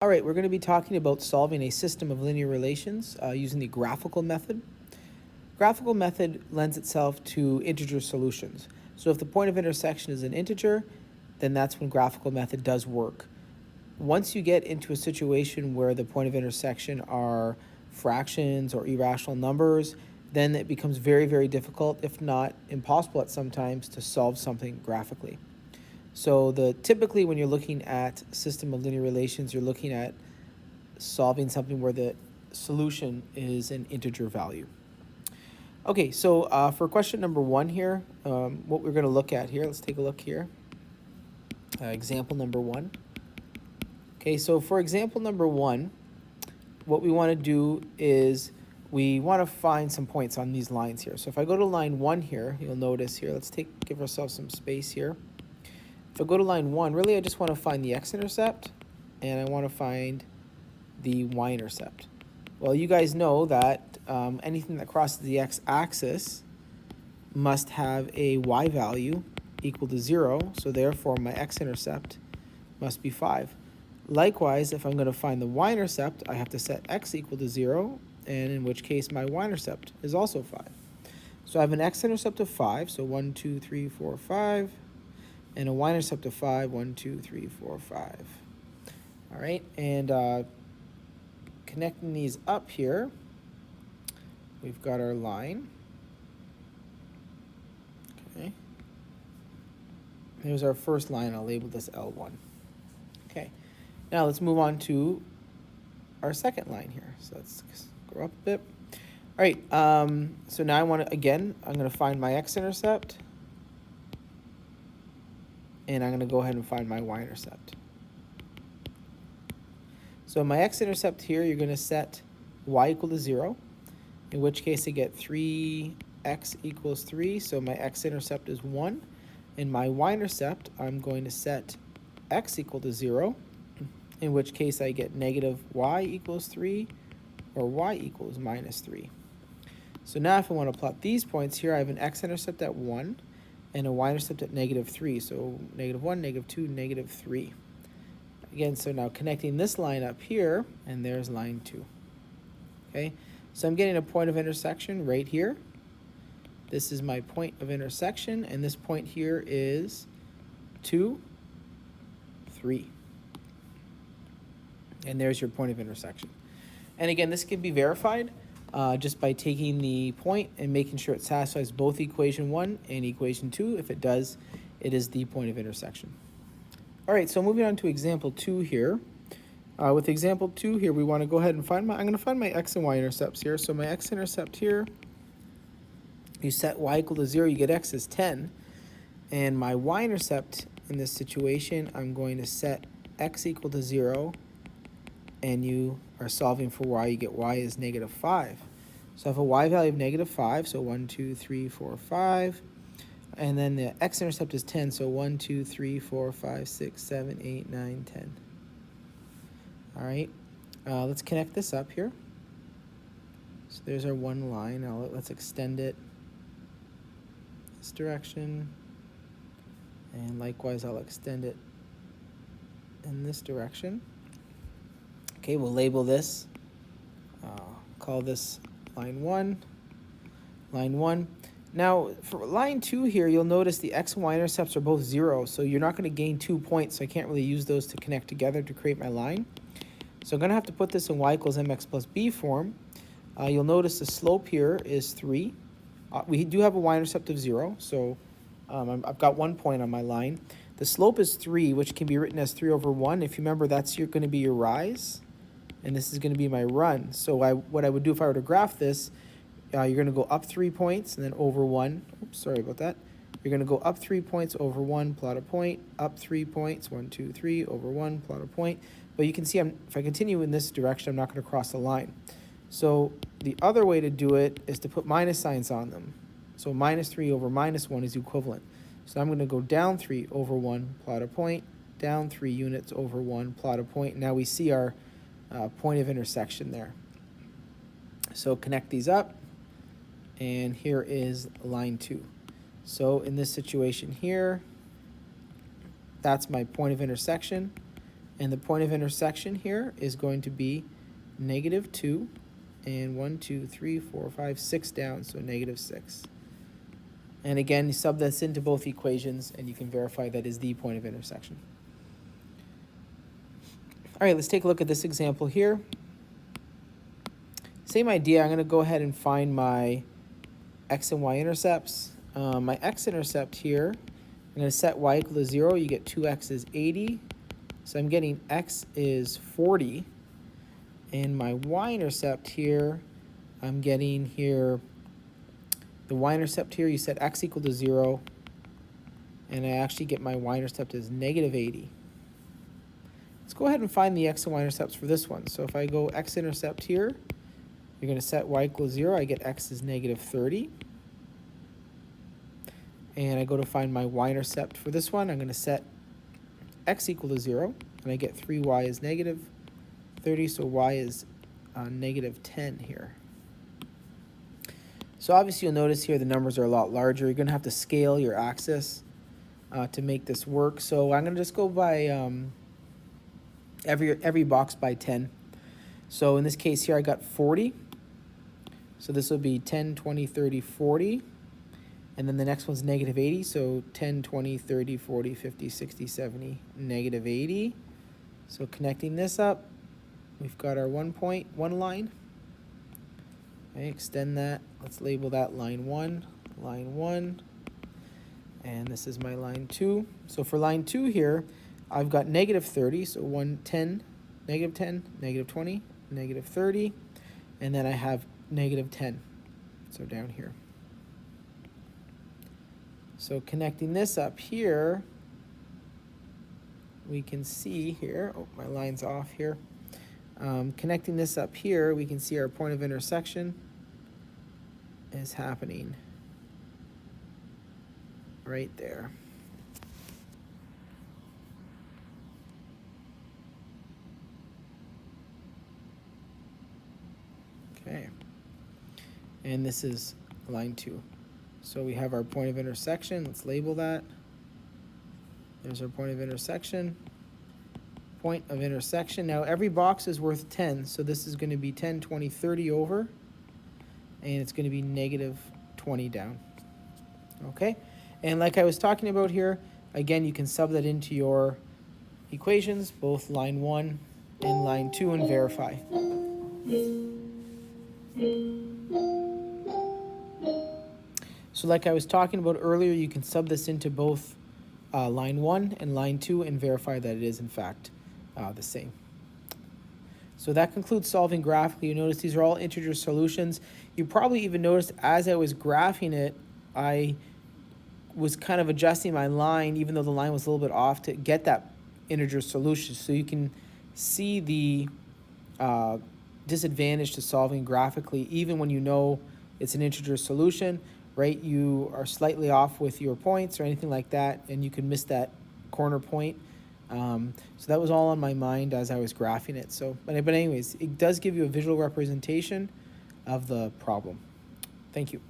All right, we're going to be talking about solving a system of linear relations using the graphical method. Graphical method lends itself to integer solutions. So if the point of intersection is an integer, then that's when graphical method does work. Once you get into a situation where the point of intersection are fractions or irrational numbers, then it becomes very, very difficult, if not impossible at some times, to solve something graphically. So typically when you're looking at a system of linear relations, you're looking at solving something where the solution is an integer value. Okay, so for question number 1 here, what we're going to look at here, let's take a look here. Example number 1. Okay, so for example number 1, what we want to do is we want to find some points on these lines here. So if I go to line 1 here, you'll notice here, give ourselves some space here. If I go to line 1, really I just want to find the x-intercept, and I want to find the y-intercept. Well, you guys know that anything that crosses the x-axis must have a y value equal to 0, so therefore my x-intercept must be 5. Likewise, if I'm going to find the y-intercept, I have to set x equal to 0, and in which case my y-intercept is also 5. So I have an x-intercept of 5, so 1, 2, 3, 4, 5. And a y-intercept of 5, 1, 2, 3, 4, 5. All right, and connecting these up here, we've got our line. Okay. Here's our first line. I'll label this L1. Okay. Now let's move on to our second line here. So let's go up a bit. All right, so now I'm going to find my x-intercept. And I'm going to go ahead and find my y-intercept. So my x-intercept here, you're going to set y equal to 0, in which case I get 3x equals 3, so my x-intercept is 1. And my y-intercept, I'm going to set x equal to 0, in which case I get negative y equals 3, or y equals minus 3. So now if I want to plot these points here, I have an x-intercept at 1, and a y-intercept at negative 3, so negative 1, negative 2, negative 3. Again, so now connecting this line up here, and there's line 2. Okay, so I'm getting a point of intersection right here. This is my point of intersection, and this point here is 2, 3. And there's your point of intersection. And again, this can be verified just by taking the point and making sure it satisfies both equation 1 and equation 2. If it does, it is the point of intersection. All right, so moving on to example 2 here. With example 2 here, we want to go ahead and I'm going to find my x and y intercepts here. So my x-intercept here, you set y equal to 0, you get x is 10. And my y-intercept in this situation, I'm going to set x equal to 0, and you are solving for y, you get y is negative 5. So I have a y value of negative 5, so 1, 2, 3, 4, 5. And then the x-intercept is 10, so 1, 2, 3, 4, 5, 6, 7, 8, 9, 10. All right, let's connect this up here. So there's our one line. Now let's extend it this direction. And likewise, I'll extend it in this direction. Okay, we'll label this, call this line 1, line 1. Now, for line 2 here, you'll notice the x and y intercepts are both 0, so you're not going to gain 2 points, so I can't really use those to connect together to create my line. So I'm going to have to put this in y equals mx plus b form. You'll notice the slope here is 3. We do have a y-intercept of 0, so I've got 1 point on my line. The slope is 3, which can be written as 3 over 1. If you remember, that's going to be your rise, and this is going to be my run. So what I would do if I were to graph this, you're going to go up 3 points and then over 1. Oops, sorry about that. You're going to go up 3 points, over 1, plot a point, up 3 points, 1, 2, 3, over 1, plot a point. But you can see if I continue in this direction, I'm not going to cross the line. So the other way to do it is to put minus signs on them. So minus 3 over minus 1 is equivalent. So I'm going to go down 3 over 1, plot a point, down 3 units over 1, plot a point. Now we see our point of intersection there. So connect these up, and here is line 2. So in this situation here, that's my point of intersection. And the point of intersection here is going to be -2, and 1, 2, 3, 4, 5, 6 down, so -6. And again, you sub this into both equations, and you can verify that is the point of intersection. All right, let's take a look at this example here. Same idea. I'm going to go ahead and find my x and y intercepts. My x-intercept here, I'm going to set y equal to 0. You get 2x is 80. So I'm getting x is 40. And my y-intercept here, I'm getting here, the y-intercept here, you set x equal to 0. And I actually get my y-intercept as -80. Let's go ahead and find the x and y-intercepts for this one. So if I go x-intercept here, you're going to set y equals 0. I get x is -30. And I go to find my y-intercept for this one. I'm going to set x equal to 0. And I get 3y is -30. So y is -10 here. So obviously you'll notice here the numbers are a lot larger. You're going to have to scale your axis to make this work. So I'm going to just go by every box by 10. So in this case here I got 40. So this will be 10, 20, 30, 40. And then the next one's -80. So 10, 20, 30, 40, 50, 60, 70, -80. So connecting this up, we've got our 1 point, 1 line. Okay, extend that. Let's label that line 1, line 1. And this is my line 2. So for line 2 here, I've got -30. So 1, 10, -10, -20, -30. And then I have -10. So down here. So connecting this up here, we can see here, oh, my line's off here. Connecting this up here, we can see our point of intersection is happening right there. Okay. And this is line 2. So we have our point of intersection. Let's label that. There's our point of intersection. Point of intersection. Now every box is worth 10. So this is going to be 10, 20, 30 over. And it's going to be -20 down. Okay. And like I was talking about here, again, you can sub that into your equations, both line 1 and line 2, and verify. So like I was talking about earlier, you can sub this into both line 1 and line 2 and verify that it is in fact the same. So that concludes solving graphically. You notice these are all integer solutions. You probably even noticed as I was graphing it, I was kind of adjusting my line, even though the line was a little bit off, to get that integer solution. So you can see the disadvantage to solving graphically, even when you know it's an integer solution, right? You are slightly off with your points or anything like that, and you can miss that corner point. So that was all on my mind as I was graphing it. So, but anyways, it does give you a visual representation of the problem. Thank you.